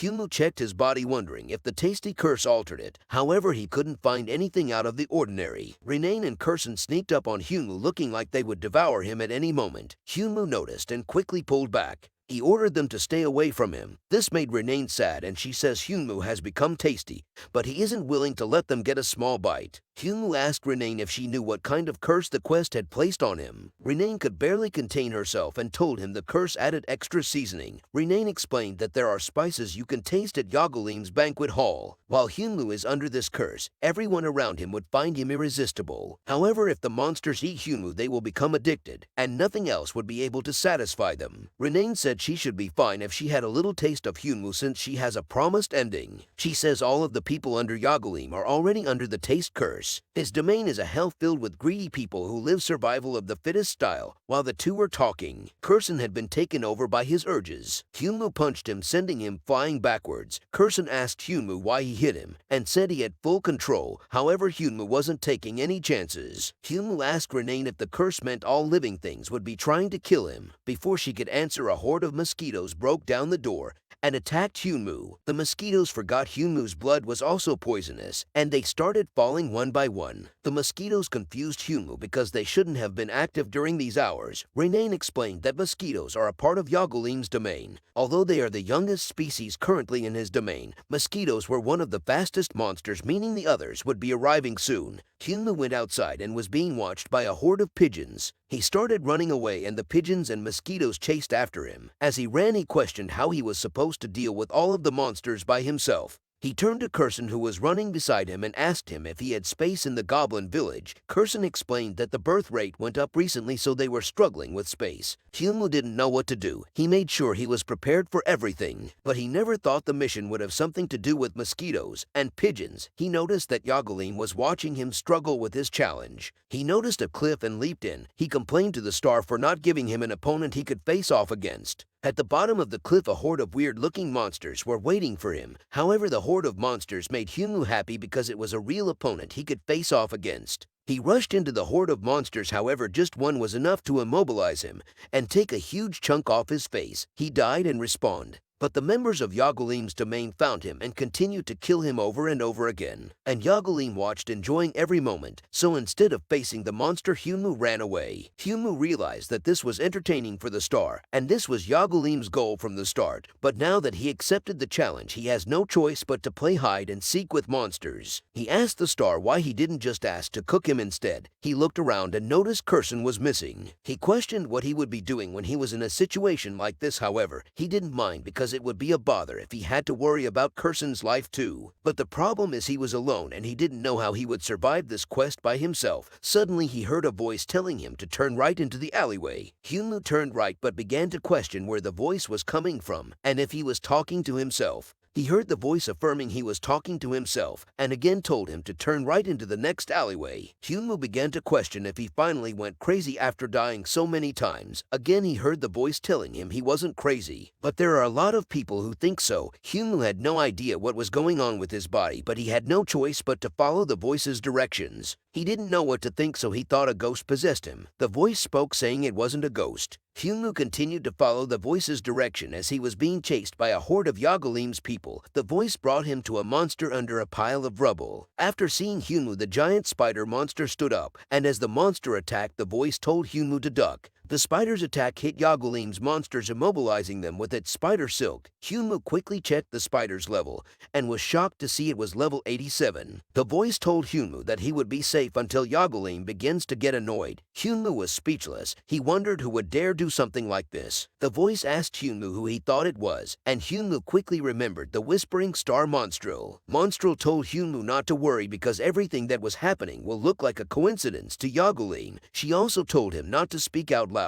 Hyunwoo checked his body wondering if the tasty curse altered it. However, he couldn't find anything out of the ordinary. Renane and Kurson sneaked up on Hyunwoo looking like they would devour him at any moment. Hyunwoo noticed and quickly pulled back. He ordered them to stay away from him. This made Renane sad and she says Hyunwoo has become tasty, but he isn't willing to let them get a small bite. Hyunwoo asked Renane if she knew what kind of curse the quest had placed on him. Renane could barely contain herself and told him the curse added extra seasoning. Renane explained that there are spices you can taste at Yagolim's banquet hall. While Hyunwoo is under this curse, everyone around him would find him irresistible. However, if the monsters eat Hyunwoo, they will become addicted, and nothing else would be able to satisfy them. Renane said she should be fine if she had a little taste of Hyunwoo since she has a promised ending. She says all of the people under Yagolim are already under the taste curse. His domain is a hell filled with greedy people who live survival of the fittest style. While the two were talking, Kurson had been taken over by his urges. Hyunwoo punched him, sending him flying backwards. Kurson asked Hyunwoo why he hit him and said he had full control. However, Hyunwoo wasn't taking any chances. Hyunwoo asked Renane if the curse meant all living things would be trying to kill him. Before she could answer, a horde of mosquitoes broke down the door and attacked Hyunwoo. The mosquitoes forgot Hyunwoo's blood was also poisonous, and they started falling one by one. The mosquitoes confused Hyunwoo because they shouldn't have been active during these hours. Renane explained that mosquitoes are a part of Yagolim's domain. Although they are the youngest species currently in his domain, mosquitoes were one of the fastest monsters, meaning the others would be arriving soon. Hyunwoo went outside and was being watched by a horde of pigeons. He started running away and the pigeons and mosquitoes chased after him. As he ran, he questioned how he was supposed to deal with all of the monsters by himself. He turned to Kurson, who was running beside him, and asked him if he had space in the goblin village. Kurson explained that the birth rate went up recently, so they were struggling with space. Hyunwoo didn't know what to do. He made sure he was prepared for everything, but he never thought the mission would have something to do with mosquitoes and pigeons. He noticed that Yagolim was watching him struggle with his challenge. He noticed a cliff and leaped in. He complained to the star for not giving him an opponent he could face off against. At the bottom of the cliff, a horde of weird-looking monsters were waiting for him. However, the horde of monsters made Hyunwoo happy because it was a real opponent he could face off against. He rushed into the horde of monsters, however just one was enough to immobilize him and take a huge chunk off his face. He died and respawned. But the members of Yagolim's domain found him and continued to kill him over and over again. And Yagolim watched, enjoying every moment. So instead of facing the monster, Hyunwoo ran away. Hyunwoo realized that this was entertaining for the star, and this was Yagolim's goal from the start. But now that he accepted the challenge, he has no choice but to play hide and seek with monsters. He asked the star why he didn't just ask to cook him instead. He looked around and noticed Kurson was missing. He questioned what he would be doing when he was in a situation like this. However, he didn't mind because it would be a bother if he had to worry about Kurson's life too. But the problem is he was alone and he didn't know how he would survive this quest by himself. Suddenly he heard a voice telling him to turn right into the alleyway. Hyunwoo turned right but began to question where the voice was coming from and if he was talking to himself. He heard the voice affirming he was talking to himself and again told him to turn right into the next alleyway. Hyunwoo began to question if he finally went crazy after dying so many times. Again he heard the voice telling him he wasn't crazy. But there are a lot of people who think so. Hyunwoo had no idea what was going on with his body, but he had no choice but to follow the voice's directions. He didn't know what to think, so he thought a ghost possessed him. The voice spoke, saying it wasn't a ghost. Hyunwoo continued to follow the voice's direction as he was being chased by a horde of Yagolim's people. The voice brought him to a monster under a pile of rubble. After seeing Hyunwoo, the giant spider monster stood up, and as the monster attacked, the voice told Hyunwoo to duck. The spider's attack hit Yagolim's monsters, immobilizing them with its spider silk. Hyunwoo quickly checked the spider's level and was shocked to see it was level 87. The voice told Hyunwoo that he would be safe until Yagolim begins to get annoyed. Hyunwoo was speechless. He wondered who would dare do something like this. The voice asked Hyunwoo who he thought it was, and Hyunwoo quickly remembered the whispering star Monstrel. Monstrel told Hyunwoo not to worry because everything that was happening will look like a coincidence to Yagolim. She also told him not to speak out loud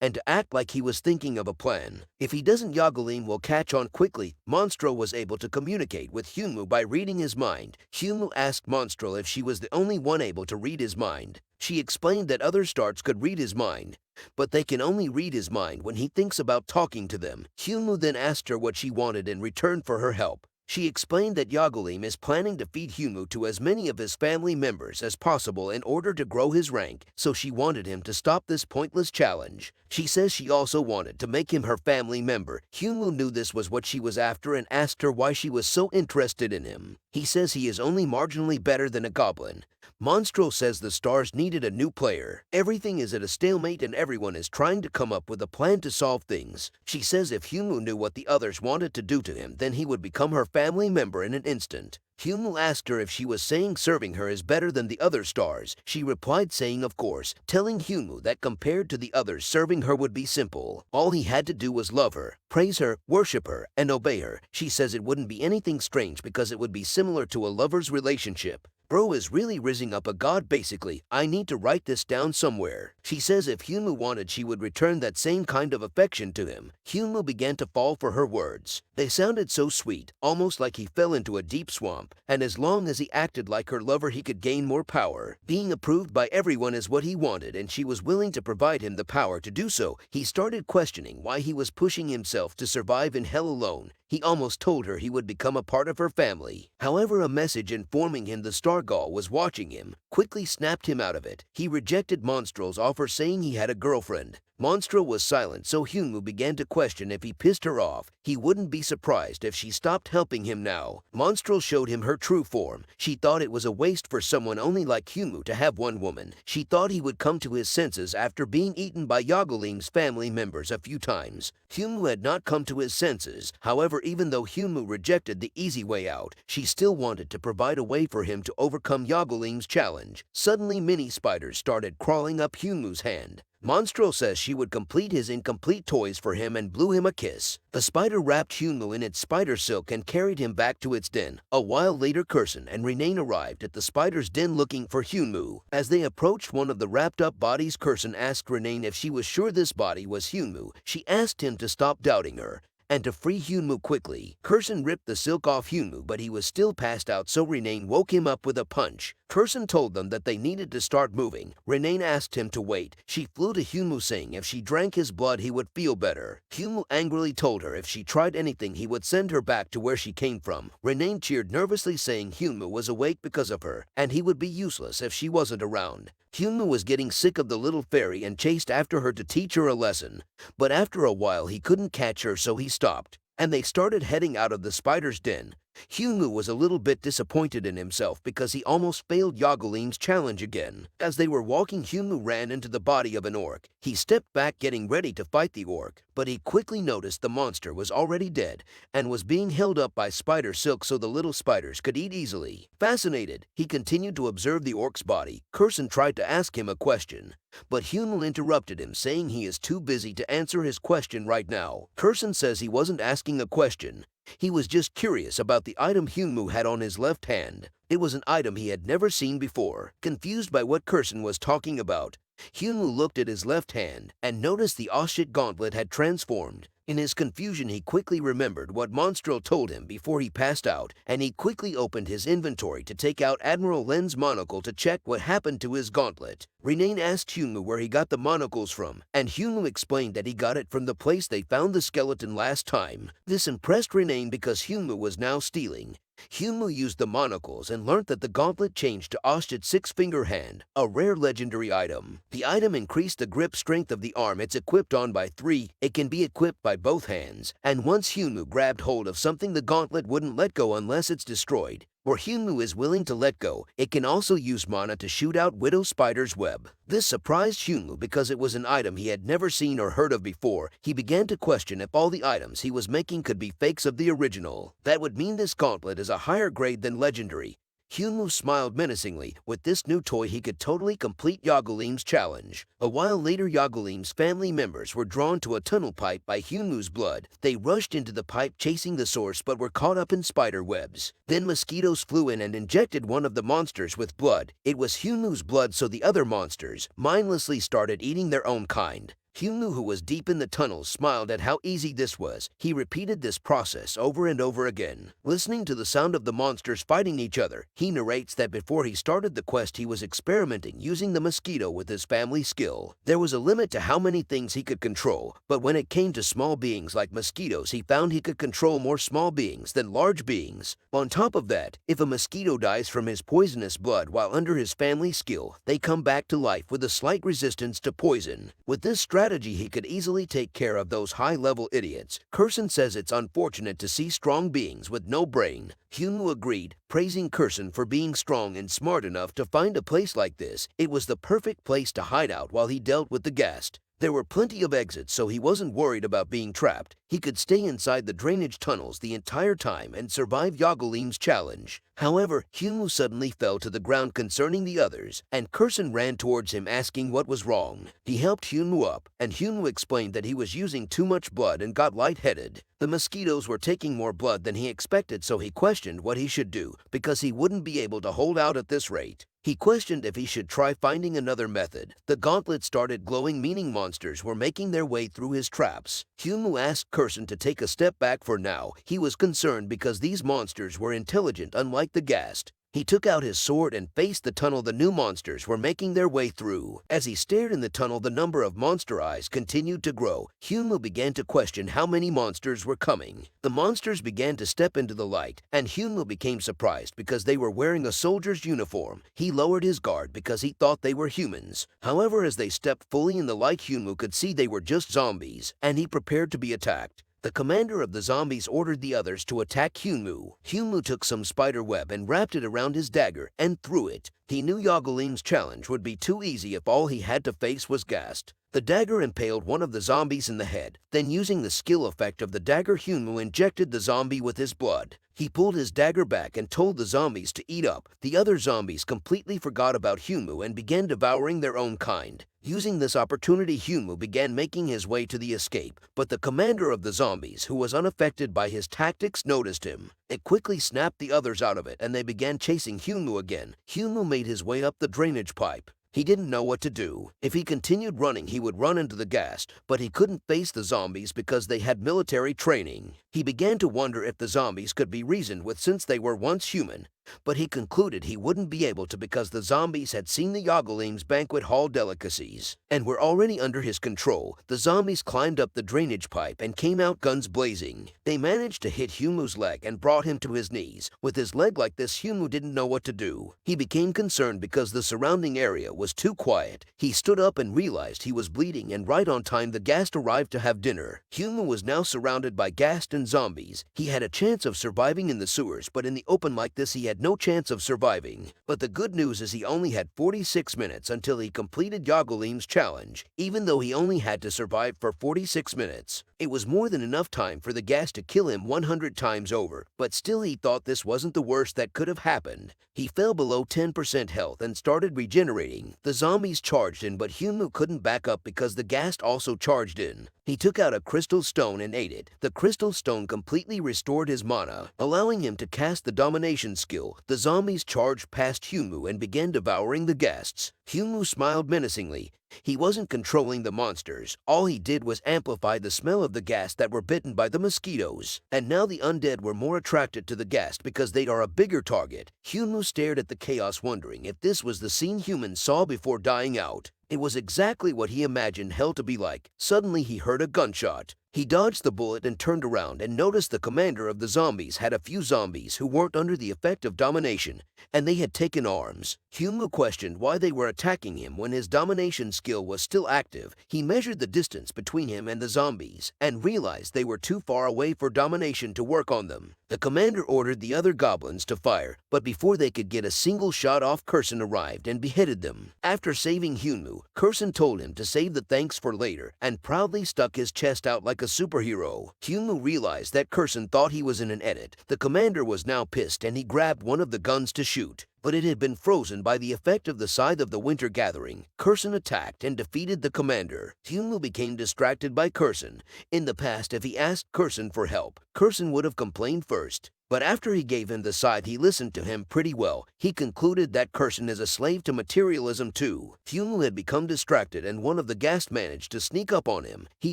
and to act like he was thinking of a plan. If he doesn't, Yagolim will catch on quickly. Monstrel was able to communicate with Hyunwoo by reading his mind. Hyunwoo asked Monstrel if she was the only one able to read his mind. She explained that other stars could read his mind, but they can only read his mind when he thinks about talking to them. Hyunwoo then asked her what she wanted in return for her help. She explained that Yagulim is planning to feed Humu to as many of his family members as possible in order to grow his rank, so she wanted him to stop this pointless challenge. She says she also wanted to make him her family member. Humu knew this was what she was after and asked her why she was so interested in him. He says he is only marginally better than a goblin. Monstro says the stars needed a new player. Everything is at a stalemate and everyone is trying to come up with a plan to solve things. She says if Humu knew what the others wanted to do to him, then he would become her family member in an instant. Humu asked her if she was saying serving her is better than the other stars. She replied saying of course, telling Humu that compared to the others, serving her would be simple. All he had to do was love her, praise her, worship her, and obey her. She says it wouldn't be anything strange because it would be similar to a lover's relationship. Bro is really rising up a god basically. I need to write this down somewhere. She says if Humu wanted she would return that same kind of affection to him. Humu began to fall for her words. They sounded so sweet, almost like he fell into a deep swamp, and as long as he acted like her lover he could gain more power. Being approved by everyone is what he wanted and she was willing to provide him the power to do so. He started questioning why he was pushing himself to survive in hell alone. He almost told her he would become a part of her family. However, a message informing him the Stargall was watching him quickly snapped him out of it. He rejected Monstro's offer saying he had a girlfriend. Monstro was silent, so Humu began to question if he pissed her off. He wouldn't be surprised if she stopped helping him now. Monstro showed him her true form. She thought it was a waste for someone only like Humu to have one woman. She thought he would come to his senses after being eaten by Yagulim's family members a few times. Humu had not come to his senses. However, even though Humu rejected the easy way out, she still wanted to provide a way for him to overcome Yagulim's challenge. Suddenly, mini spiders started crawling up Humu's hand. Monstro says she would complete his incomplete toys for him and blew him a kiss. The spider wrapped Humu in its spider silk and carried him back to its den. A while later, Curson and Renane arrived at the spider's den looking for Humu. As they approached one of the wrapped-up bodies, Curson asked Renane if she was sure this body was Humu. She asked him to stop doubting her and to free Humu quickly. Curson ripped the silk off Humu, but he was still passed out, so Renane woke him up with a punch. Curson told them that they needed to start moving. Renane asked him to wait. She flew to Humu saying if she drank his blood he would feel better. Humu angrily told her if she tried anything he would send her back to where she came from. Renane cheered nervously saying Humu was awake because of her, and he would be useless if she wasn't around. Humu was getting sick of the little fairy and chased after her to teach her a lesson. But after a while he couldn't catch her, so he stopped, and they started heading out of the spider's den. Humu was a little bit disappointed in himself because he almost failed Yagulim's challenge again. As they were walking, Humu ran into the body of an orc. He stepped back getting ready to fight the orc, but he quickly noticed the monster was already dead and was being held up by spider silk so the little spiders could eat easily. Fascinated, he continued to observe the orc's body. Curson tried to ask him a question, but Humu interrupted him saying he is too busy to answer his question right now. Curson says he wasn't asking a question. He was just curious about the item Humu had on his left hand. It was an item he had never seen before. Confused by what Curson was talking about, Humu looked at his left hand and noticed the Oshit gauntlet had transformed. In his confusion, he quickly remembered what Monstro told him before he passed out, and he quickly opened his inventory to take out Admiral Len's monocle to check what happened to his gauntlet. Renane asked Humu where he got the monocles from, and Humu explained that he got it from the place they found the skeleton last time. This impressed Renane because Humu was now stealing. Humu used the monocles and learnt that the gauntlet changed to Oshit's six-finger hand, a rare legendary item. The item increased the grip strength of the arm it's equipped on by 3. It can be equipped by both hands, and once Humu grabbed hold of something, the gauntlet wouldn't let go unless it's destroyed. Where Humu is willing to let go, it can also use mana to shoot out Widow Spider's web. This surprised Humu because it was an item he had never seen or heard of before. He began to question if all the items he was making could be fakes of the original. That would mean this gauntlet is a higher grade than legendary. Humu smiled menacingly. With this new toy, he could totally complete Yagulim's challenge. A while later, Yagulim's family members were drawn to a tunnel pipe by Humu's blood. They rushed into the pipe chasing the source but were caught up in spider webs. Then mosquitoes flew in and injected one of the monsters with blood. It was Humu's blood, so the other monsters mindlessly started eating their own kind. Hyunwoo, who was deep in the tunnels, smiled at how easy this was. He repeated this process over and over again. Listening to the sound of the monsters fighting each other, he narrates that before he started the quest he was experimenting using the mosquito with his family skill. There was a limit to how many things he could control, but when it came to small beings like mosquitoes, he found he could control more small beings than large beings. On top of that, if a mosquito dies from his poisonous blood while under his family skill, they come back to life with a slight resistance to poison. With this strategy, he could easily take care of those high-level idiots. Kurson says it's unfortunate to see strong beings with no brain. Hyunwoo agreed, praising Kurson for being strong and smart enough to find a place like this. It was the perfect place to hide out while he dealt with the ghast. There were plenty of exits, so he wasn't worried about being trapped. He could stay inside the drainage tunnels the entire time and survive Yagolim's challenge. However, Hyunwoo suddenly fell to the ground concerning the others, and Kurson ran towards him asking what was wrong. He helped Hyunwoo up, and Hyunwoo explained that he was using too much blood and got lightheaded. The mosquitoes were taking more blood than he expected, so he questioned what he should do, because he wouldn't be able to hold out at this rate. He questioned if he should try finding another method. The gauntlet started glowing, meaning monsters were making their way through his traps. Hyunwoo asked Kurson to take a step back for now. He was concerned because these monsters were intelligent, unlike the ghast. He took out his sword and faced the tunnel the new monsters were making their way through. As he stared in the tunnel, the number of monster eyes continued to grow. Hyunwoo began to question how many monsters were coming. The monsters began to step into the light, and Hyunwoo became surprised because they were wearing a soldier's uniform. He lowered his guard because he thought they were humans. However, as they stepped fully in the light, Hyunwoo could see they were just zombies, and he prepared to be attacked. The commander of the zombies ordered the others to attack Hyunwoo. Hyunwoo took some spider web and wrapped it around his dagger and threw it. He knew Yagolim's challenge would be too easy if all he had to face was ghast. The dagger impaled one of the zombies in the head. Then, using the skill effect of the dagger, Hyunwoo injected the zombie with his blood. He pulled his dagger back and told the zombies to eat up. The other zombies completely forgot about Hyunwoo and began devouring their own kind. Using this opportunity, Hyunwoo began making his way to the escape, but the commander of the zombies, who was unaffected by his tactics, noticed him. It quickly snapped the others out of it, and they began chasing Hyunwoo again. Hyunwoo made his way up the drainage pipe. He didn't know what to do. If he continued running, he would run into the ghast, but he couldn't face the zombies because they had military training. He began to wonder if the zombies could be reasoned with since they were once human, but he concluded he wouldn't be able to because the zombies had seen the Yagolim's banquet hall delicacies and were already under his control. The zombies climbed up the drainage pipe and came out guns blazing. They managed to hit Hyunwoo's leg and brought him to his knees. With his leg like this, Hyunwoo didn't know what to do. He became concerned because the surrounding area was too quiet. He stood up and realized he was bleeding, and right on time the ghast arrived to have dinner. Hyunwoo was now surrounded by ghast and zombies. He had a chance of surviving in the sewers, but in the open like this he had no chance of surviving. But the good news is he only had 46 minutes until he completed Yagolim's challenge. Even though he only had to survive for 46 minutes, it was more than enough time for the ghast to kill him 100 times over. But still, he thought this wasn't the worst that could have happened. He fell below 10% health and started regenerating. The zombies charged in, but Hyunwoo couldn't back up because the ghast also charged in. He took out a crystal stone and ate it. The crystal stone completely restored his mana, allowing him to cast the domination skill. The zombies charged past Hyunwoo and began devouring the ghasts. Hyunwoo smiled menacingly. He wasn't controlling the monsters. All he did was amplify the smell of the ghast that were bitten by the mosquitoes. And now the undead were more attracted to the ghast because they are a bigger target. Hyunwoo stared at the chaos, wondering if this was the scene humans saw before dying out. It was exactly what he imagined hell to be like. Suddenly he heard a gunshot. He dodged the bullet and turned around and noticed the commander of the zombies had a few zombies who weren't under the effect of domination, and they had taken arms. Hyunwoo questioned why they were attacking him when his domination skill was still active. He measured the distance between him and the zombies and realized they were too far away for domination to work on them. The commander ordered the other goblins to fire, but before they could get a single shot off, Kurson arrived and beheaded them. After saving Hyunwoo, Kurson told him to save the thanks for later and proudly stuck his chest out like a superhero. Hyunwoo realized that Kurson thought he was in an edit. The commander was now pissed and he grabbed one of the guns to shoot. but it had been frozen by the effect of the scythe of the winter gathering. Kurson attacked and defeated the commander. Hyunwoo became distracted by Kurson. In the past, if he asked Kurson for help, Kurson would have complained first. But after he gave him the scythe, he listened to him pretty well. He concluded that Kurson is a slave to materialism too. Hyunwoo had become distracted and one of the Ghast managed to sneak up on him. He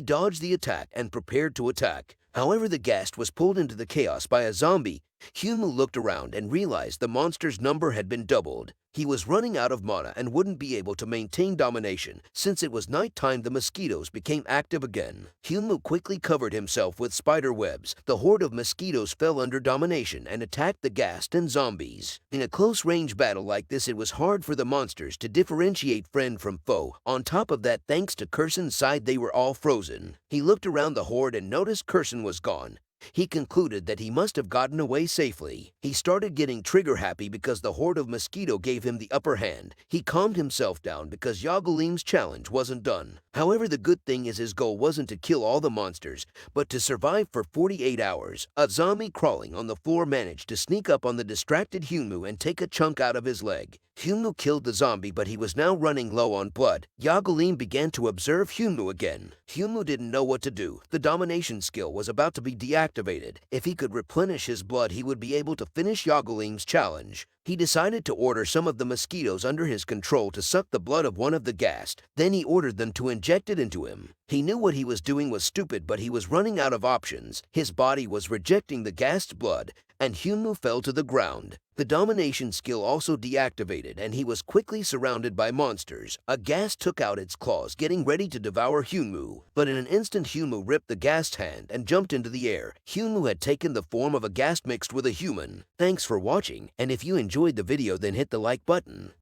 dodged the attack and prepared to attack. However, the Ghast was pulled into the chaos by a zombie. Hyunwoo looked around and realized the monster's number had been doubled. He was running out of mana and wouldn't be able to maintain domination. Since it was nighttime, the mosquitoes became active again. Hyunwoo quickly covered himself with spider webs. The horde of mosquitoes fell under domination and attacked the Ghast and zombies. In a close-range battle like this, it was hard for the monsters to differentiate friend from foe. On top of that, thanks to Kurson's side, they were all frozen. He looked around the horde and noticed Kurson was gone. He concluded that he must have gotten away safely. He started getting trigger-happy because the horde of mosquito gave him the upper hand. He calmed himself down because Yagulim's challenge wasn't done. However, the good thing is his goal wasn't to kill all the monsters, but to survive for 48 hours. A zombie crawling on the floor managed to sneak up on the distracted Hyunwoo and take a chunk out of his leg. Hyunwoo killed the zombie, but he was now running low on blood. Yagulim began to observe Hyunwoo again. Hyunwoo didn't know what to do. The domination skill was about to be deactivated. If he could replenish his blood, he would be able to finish Yagulim's challenge. He decided to order some of the mosquitoes under his control to suck the blood of one of the Ghast. Then he ordered them to inject it into him. He knew what he was doing was stupid, but he was running out of options. His body was rejecting the Ghast's blood, and Hyunwoo fell to the ground. The domination skill also deactivated, and he was quickly surrounded by monsters. A Ghast took out its claws, getting ready to devour Hyunwoo. But in an instant, Hyunwoo ripped the Ghast's hand and jumped into the air. Hyunwoo had taken the form of a Ghast mixed with a human. Thanks for watching, and if you enjoyed the video, then hit the like button.